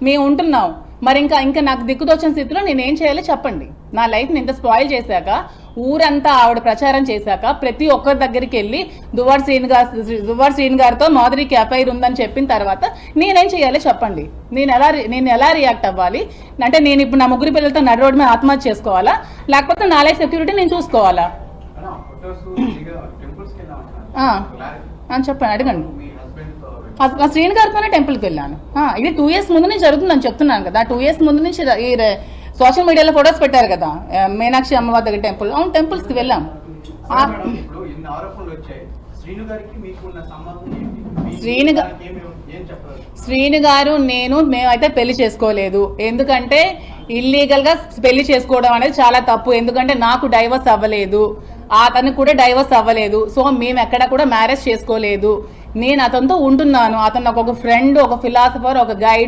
మేము ఉంటున్నాం, మరి ఇంకా నాకు దిక్కుదోచిన స్థితిలో నేనేం చేయాలో చెప్పండి. నా లైఫ్ ని ఇంత స్పాయిల్ చేశాక, ఊరంతా ఆవిడ ప్రచారం చేశాక, ప్రతి ఒక్కరి దగ్గరికి వెళ్ళి దువ్వాడ శ్రీను గారితో మాధురికి అఫైర్ ఉందని చెప్పిన తర్వాత నేనేం చేయాలో చెప్పండి. నేను ఎలా రియాక్ట్ అవ్వాలి? అంటే నేను ఇప్పుడు నా ముగ్గురు పిల్లలతో నడి రోడ్డు మీద ఆత్మహత్య చేసుకోవాలా, లేకపోతే నా లైఫ్ సెక్యూరిటీ నేను చూసుకోవాలా అని చెప్పండి, అడగండి. శ్రీను గారితోనే టెంపుల్కి వెళ్ళాను. ఇది 2 years ముందు నుంచి జరుగుతుందని చెప్తున్నాను కదా. 2 years ముందు నుంచి ఈ సోషల్ మీడియాలో ఫొటోస్ పెట్టారు కదా, మీనాక్షి అమ్మవారి దగ్గర టెంపుల్. అవును, టెంపుల్స్ కి వెళ్ళాం. శ్రీను గారు మేమైతే పెళ్లి చేసుకోలేదు. ఎందుకంటే ఇల్లీగల్ గా పెళ్లి చేసుకోవడం అనేది చాలా తప్పు. ఎందుకంటే నాకు డైవర్స్ అవ్వలేదు, అతనికి కూడా డైవర్స్ అవ్వలేదు. సో మేము ఎక్కడ కూడా మ్యారేజ్ చేసుకోలేదు. నేను అతనితో ఉంటున్నాను. అతను నాకు ఒక ఫ్రెండ్, ఒక ఫిలాసఫర్, ఒక గైడ్.